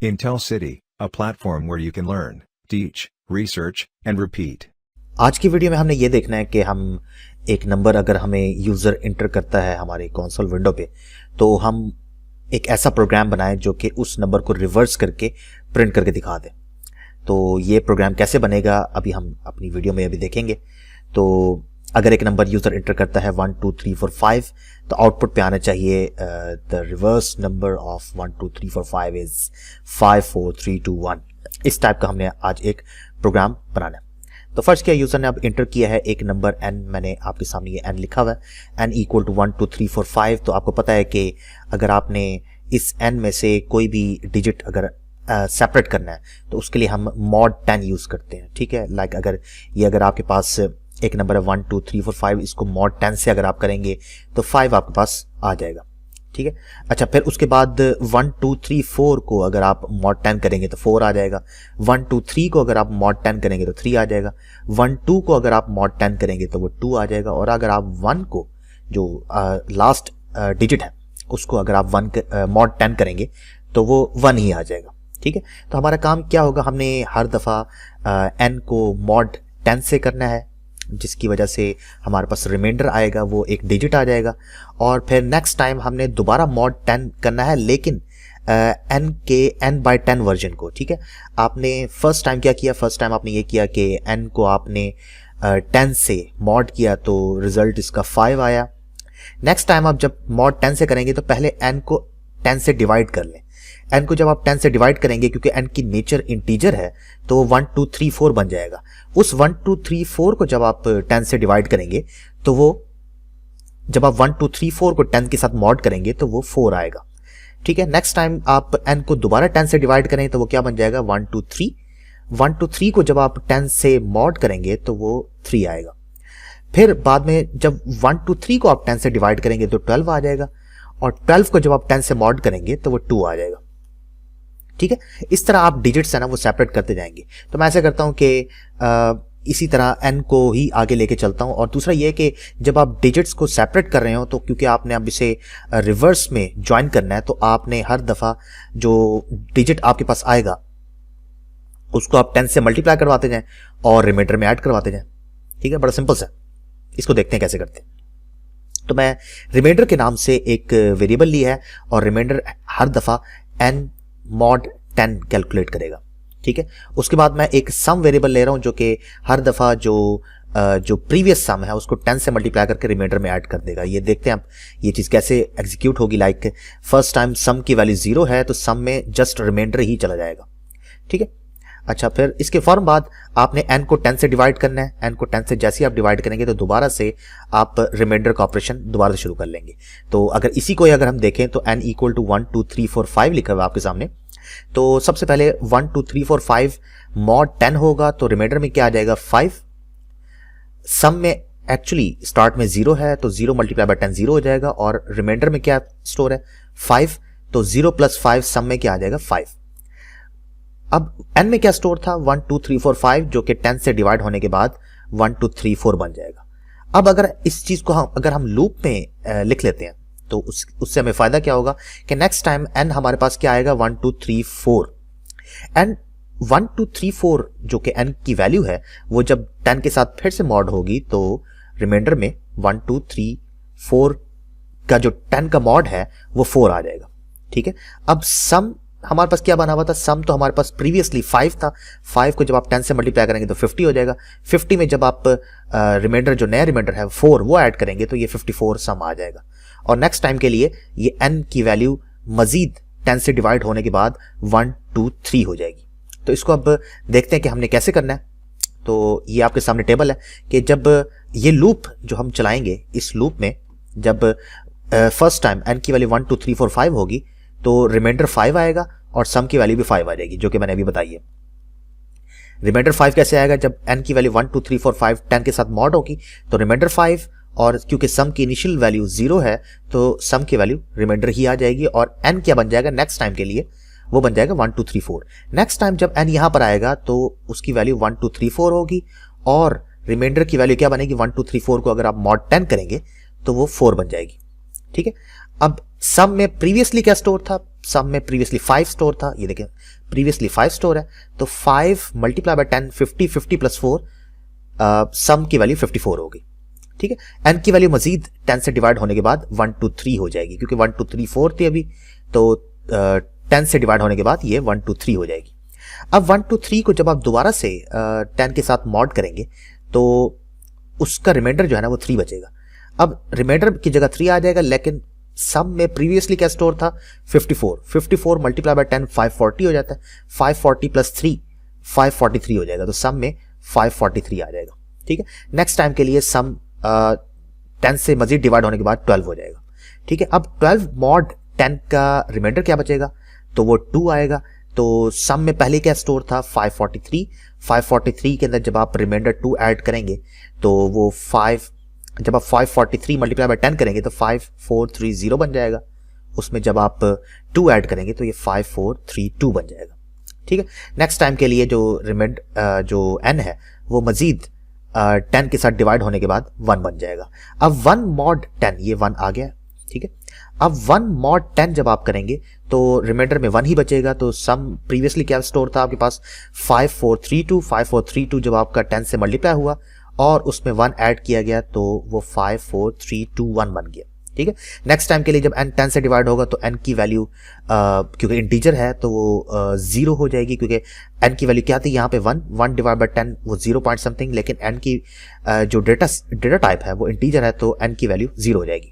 Intel City, a platform where you can learn, teach, research, and repeat. आज की video में हमने ये देखना है कि हम एक नंबर अगर हमें यूज़र इंटर करता है हमारी कंसोल विंडो पे, तो हम एक ऐसा प्रोग्राम बनाएं जो कि उस नंबर को रिवर्स करके प्रिंट करके दिखा दे। तो ये प्रोग्राम कैसे बनेगा अभी हम अपनी वीडियो में अभी देखेंगे। तो अगर एक नंबर यूज़र इंटर करता है 1 2 3 4 5, तो आउटपुट पे आना चाहिए the reverse number of 1 2 3 4 5 is 5 4 3 2 1। इस टाइप का हमने आज एक प्रोग्राम बनाना है। तो फर्स्ट क्या, यूज़र ने अब इंटर किया है एक नंबर n, मैंने आपके सामने ये n लिखा हुआ है, n इक्वल टू 1 2 3 4 5। तो आपको पता है कि अगर आपने इस n में से कोई भी डिजिट अगर सेपरेट करना है तो उसके लिए हम mod 10 यूज़ करते हैं। ठीक है, लाइक अगर आपके पास एक नंबर है 1 2 3 4 5, इसको mod 10 से अगर आप करेंगे तो 5 आपके पास आ जाएगा। ठीक है, अच्छा, फिर उसके बाद 1 2 3 4 को अगर आप mod 10 करेंगे तो 4 आ जाएगा। 1 2 3 को अगर आप mod 10 करेंगे तो 3 आ जाएगा। 1 2 को अगर आप mod 10 करेंगे तो वो 2 आ जाएगा। और अगर आप 1 को जो लास्ट डिजिट है उसको अगर आप mod 10 करेंगे तो वो 1 ही आ जाएगा। ठीक है, तो हमारा काम क्या होगा, हमने हर दफ़ा n को mod 10 से करना है, जिसकी वजह से हमारे पास रिमाइंडर आएगा, वो एक डिजिट आ जाएगा। और फिर नेक्स्ट टाइम हमने दोबारा mod 10 करना है, लेकिन n के n/10 वर्जन को। ठीक है, आपने फर्स्ट टाइम क्या किया, फर्स्ट टाइम आपने ये किया कि n को आपने 10 से mod किया तो रिजल्ट इसका 5 आया। नेक्स्ट टाइम आप जब mod 10 से करेंगे तो पहले n को 10 से डिवाइड कर लें। n को जब आप 10 से डिवाइड करेंगे, क्योंकि n की नेचर इंटीजर है, तो 1 2 3 4 बन जाएगा। उस 1 2 3 4 को जब आप 10 से डिवाइड करेंगे तो वो, जब आप 1 2 3 4 को 10 के साथ मॉड करेंगे तो वो 4 आएगा। ठीक है, नेक्स्ट टाइम आप n को दोबारा 10 से डिवाइड करें तो वो क्या बन जाएगा, 1 2 3। 1 2 3 को जब आप 10 से मॉड करेंगे तो वो 3 आएगा। फिर बाद में जब 1 2 3 को आप 10 से डिवाइड करेंगे तो 12 आ जाएगा। और 12 को जब आप 10 से मॉड करेंगे तो वो 2 आ जाएगा। ठीक है, इस तरह आप डिजिट्स है ना वो सेपरेट करते जाएंगे। तो मैं ऐसा करता हूं कि इसी तरह n को ही आगे लेके चलता हूं। और दूसरा ये कि जब आप डिजिट्स को सेपरेट कर रहे हो, तो क्योंकि आपने अब इसे रिवर्स में ज्वाइन करना है, तो आपने हर दफ़ा जो डिजिट आपके पास आएगा उसको आप 10 से मल्टीप्लाई करवाते जाएं और रिमाइंडर में ऐड करवाते जाएं। ठीक है, बड़ा सिंपल सा, इसको देखते हैं कैसे करते हैं। तो मैं रिमाइंडर के नाम से एक वेरिएबल लिया है और रिमाइंडर हर दफ़ा n mod 10 कैलकुलेट करेगा। ठीक है, उसके बाद मैं एक सम वेरिएबल ले रहा हूं जो कि हर दफ़ा जो प्रीवियस सम है उसको 10 से मल्टीप्लाई करके रिमाइंडर में ऐड कर देगा। ये देखते हैं आप ये चीज़ कैसे एग्जीक्यूट होगी। लाइक फर्स्ट टाइम सम की वैल्यू 0 है तो सम में जस्ट रिमाइंडर ही चला जाएगा। ठीक है, अच्छा, फिर इसके फौरन बाद आपने n को 10 से डिवाइड करना है। n को 10 से जैसे ही आप डिवाइड करेंगे तो दोबारा से आप रिमाइंडर का ऑपरेशन दोबारा से शुरू कर लेंगे। तो अगर इसी को अगर हम देखें तो n इक्वल टू 1 2 3 4 5 लिखा हुआ आपके सामने। तो सबसे पहले 1 2 3 4 5 mod 10 होगा तो रिमाइंडर में क्या आ जाएगा, 5। सम में एक्चुअली स्टार्ट में 0 है तो 0 मल्टीप्लाई बाय 10 0 हो जाएगा। और रिमाइंडर में क्या स्टोर है, 5, तो 0 + 5 सम में क्या आ जाएगा, 5। अब n में क्या स्टोर था, 1 2 3 4 5, जो कि 10 से डिवाइड होने के बाद 1 2 3 4 बन जाएगा। अब अगर इस चीज को अगर हम लूप में लिख लेते हैं तो उससे हमें फायदा क्या होगा कि नेक्स्ट टाइम n हमारे पास क्या आएगा, 1 2 3 4। एंड 1 2 3 4 जो कि n की वैल्यू है वो जब 10 के साथ फिर से मॉड होगी तो रिमाइंडर में 1 2 3 4 का जो 10 का मॉड है वो 4 आ जाएगा। ठीक है, अब सम हमारे पास क्या बना हुआ था, सम तो हमारे पास प्रीवियसली 5 था। 5 को जब आप 10 से मल्टीप्लाई करेंगे तो 50 हो जाएगा। 50 में जब आप रिमाइंडर जो नया रिमाइंडर है 4 वो ऐड करेंगे तो ये 54 सम आ जाएगा। और नेक्स्ट टाइम के लिए ये n की वैल्यू मजीद 10 से डिवाइड होने के बाद 1 2 3 हो जाएगी। तो इसको अब देखते हैं कि हमने कैसे करना है। तो ये आपके सामने टेबल है कि जब ये लूप जो हम चलाएंगे, इस लूप में जब फर्स्ट टाइम n की वैल्यू 1 2 3 4 5 होगी तो रिमाइंडर 5 आएगा और सम की वैल्यू भी 5 आ जाएगी, जो कि मैंने अभी बताई है। रिमाइंडर 5 कैसे आएगा, जब n की वैल्यू 1 2 3 4 5 10 के साथ मॉड होगी तो रिमाइंडर 5, और क्योंकि सम की इनिशियल वैल्यू 0 है तो सम की वैल्यू रिमाइंडर ही आ जाएगी। और n क्या बन जाएगा नेक्स्ट टाइम के लिए, वो बन जाएगा 1 2 3 4। नेक्स्ट टाइम जब n यहां पर आएगा तो उसकी वैल्यू 1 2 3 4 होगी और रिमाइंडर की वैल्यू क्या बनेगी, 1 2 3 4 को अगर आप mod 10 करेंगे तो वो 4 बन जाएगी। ठीक है, अब सम में प्रीवियसली क्या स्टोर था, सम में प्रीवियसली 5 स्टोर था, ये देखें प्रीवियसली 5 स्टोर है, तो 5 मल्टीप्लाई बाय 10 50, 50 प्लस 4, सम की वैल्यू 54 होगी। ठीक है, एन की वैल्यू मजीद 10 से डिवाइड होने के बाद 1 2 3 हो जाएगी, क्योंकि 1 2 3 4 थी अभी, तो 10 से डिवाइड होने के बाद ये 1 2 3 हो जाएगी। अब 1 2 3 को जब आप दोबारा से 10 के साथ मॉड करेंगे तो उसका रिमाइंडर जो है ना वो 3 बचेगा। अब रिमाइंडर की जगह 3 आ जाएगा, लेकिन सम में प्रीवियसली क्या स्टोर था 54, 54 मल्टीप्लाई बाय 10 540 हो जाता है, 540 प्लस 3 543 हो जाएगा, तो सम में 543 आ जाएगा। ठीक है, नेक्स्ट टाइम के लिए सम 10 से मजीद डिवाइड होने के बाद 12 हो जाएगा। ठीक है, अब 12 मॉड 10 का रिमाइंडर क्या बचेगा, तो वो 2 आएगा। तो सम में पहले क्या स्टोर था 543, 543 के अंदर जब आप रिमाइंडर 2 ऐड करेंगे तो वो 5, जब आप 543 मल्टीप्लाई बाय 10 करेंगे तो 5430 बन जाएगा, उसमें जब आप 2 ऐड करेंगे तो ये 5432 बन जाएगा। ठीक है, नेक्स्ट टाइम के लिए जो जो n है वो मजीद 10 के साथ डिवाइड होने के बाद 1 बन जाएगा। अब 1 मॉड 10, ये 1 आ गया। ठीक है, अब 1 मॉड 10 जब आप करेंगे तो रिमाइंडर में 1 ही बचेगा, तो सम प्रीवियसली क्या स्टोर था आपके पास 5432, 5432 जब आपका 10 से मल्टीप्लाई हुआ और उसमें 1 ऐड किया गया तो वो 54321 बन गया। ठीक है, नेक्स्ट टाइम के लिए जब n 10 से डिवाइड होगा तो n की वैल्यू क्योंकि इंटीजर है तो वो 0 हो जाएगी, क्योंकि n की वैल्यू क्या थी यहाँ पे 1 डिवाइड बाय 10 वो 0 पॉइंट समथिंग, लेकिन n की जो डेटा टाइप है वो इंटीजर है तो n की वैल्यू 0 हो जाएगी।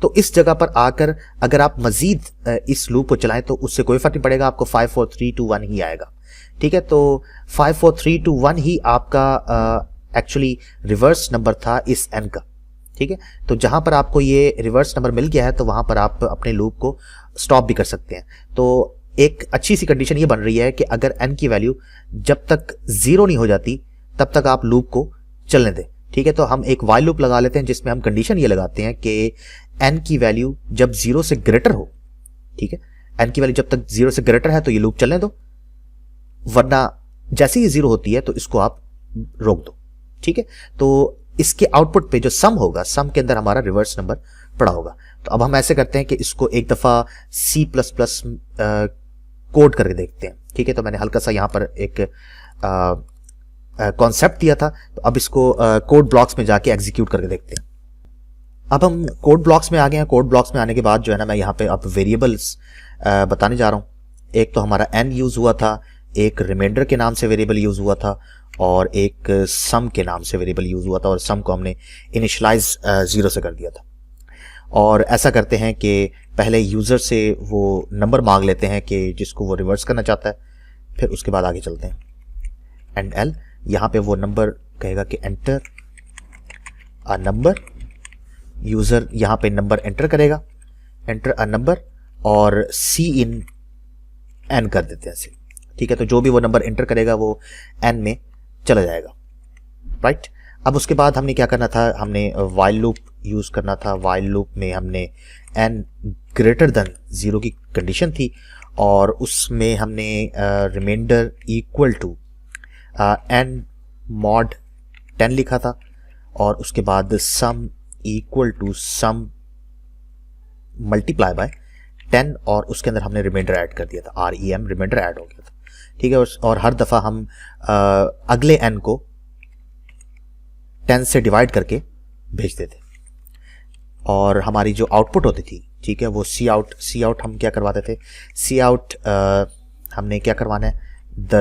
तो इस जगह पर आकर अगर आप मजीद इस लूप को चलाएं तो उससे कोई फर्क नहीं पड़ेगा, आपको 54321 ही आएगा। ठीक है, तो 54321 ही आपका एक्चुअली रिवर्स नंबर था इस n का। ठीक है, तो जहां पर आपको ये रिवर्स नंबर मिल गया है तो वहां पर आप अपने लूप को स्टॉप भी कर सकते हैं। तो एक अच्छी सी कंडीशन ये बन रही है कि अगर n की वैल्यू जब तक 0 नहीं हो जाती तब तक आप लूप को चलने दें। ठीक है, तो हम एक वाइल लूप लगा लेते हैं जिसमें हम कंडीशन ये लगाते हैं कि n की वैल्यू जब 0 से ग्रेटर हो, ठीक है, n की वैल्यू जब तक 0 से ग्रेटर है तो ये लूप चलने दो, वरना जैसे ही 0 होती है तो इसको आप रोक दो। ठीक है, तो इसके आउटपुट पे जो सम होगा, सम के अंदर हमारा रिवर्स नंबर पड़ा होगा। तो अब हम ऐसे करते हैं कि इसको एक दफा C++ कोड करके देखते हैं। ठीक है, तो मैंने हल्का सा यहाँ पर एक कॉन्सेप्ट दिया था, तो अब इसको कोड ब्लॉक्स में जाके एग्जीक्यूट करके देखते हैं। अब हम कोड ब्लॉक्स में आ गए हैं। कोड ब्लॉक्स में आने के बाद जो है ना मैं यहाँ पे अब वेरिएबल्स बताने जा रहा हूँ। एक तो हमारा n यूज हुआ था, एक रिमाइंडर के नाम से वेरिएबल यूज हुआ था और एक सम के नाम से वेरिएबल यूज हुआ था, और सम को हमने इनिशियलाइज 0 से कर दिया था। और ऐसा करते हैं कि पहले यूजर से वो नंबर मांग लेते हैं कि जिसको वो रिवर्स करना चाहता है, फिर उसके बाद आगे चलते हैं। एंड l यहाँ पे वो नंबर कहेगा कि एंटर अ नंबर, यूजर यहाँ पे नंबर एंटर करेगा, एंटर अ नंबर, और सी इन n कर देते हैं इसे। ठीक है, तो जो भी वो नंबर एंटर करेगा वो n में चला जाएगा। राइट, अब उसके बाद हमने क्या करना था, हमने वाइल लूप यूज करना था। वाइल लूप में हमने n ग्रेटर देन 0 की कंडीशन थी और उसमें हमने reminder equal to n mod 10 लिखा था, और उसके बाद sum equal to sum multiply by 10, और उसके अंदर हमने रिमाइंडर ऐड कर दिया था, REM रिमाइंडर ऐड हो गया था। ठीक है, और हर दफा हम अगले n को 10 से डिवाइड करके भेजते थे, और हमारी जो आउटपुट होती थी, ठीक है, वो सी आउट हम क्या करवाते थे, सी आउट हमने क्या करवाना है, द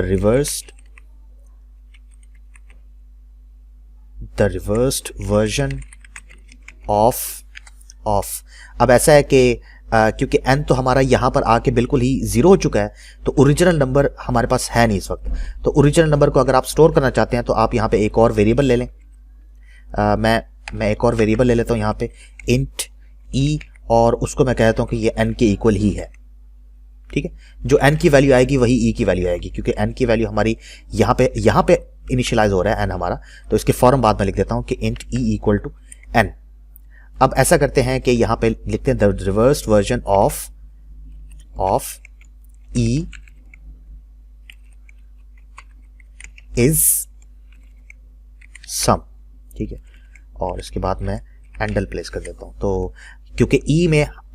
रिवर्स्ड वर्जन ऑफ। अब ऐसा है कि क्योंकि n तो हमारा यहाँ पर आके बिल्कुल ही 0 हो चुका है, तो ओरिजिनल नंबर हमारे पास है नहीं इस वक्त। तो ओरिजिनल नंबर को अगर आप स्टोर करना चाहते हैं तो आप यहाँ पे एक और वेरिएबल ले लें। मैं एक और वेरिएबल ले लेता हूँ यहाँ पे इंट e, और उसको मैं कहता हूँ कि ये n के इक्वल ही है। ठीक है, जो n की वैल्यू आएगी वही e की वैल्यू आएगी, क्योंकि n की वैल्यू हमारी यहाँ पे इनिशियलाइज हो रहा है n हमारा, तो इसके फौरन बाद में लिख देता हूँ कि int e equal to n। अब ऐसा करते हैं कि यहाँ पे लिखते हैं the reversed version of e is sum. ठीक है, और इसके बाद मैं एंडल प्लेस कर देता हूँ। तो क्योंकि e में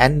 n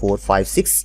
4 5 6.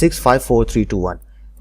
6 5 4 3 2 1.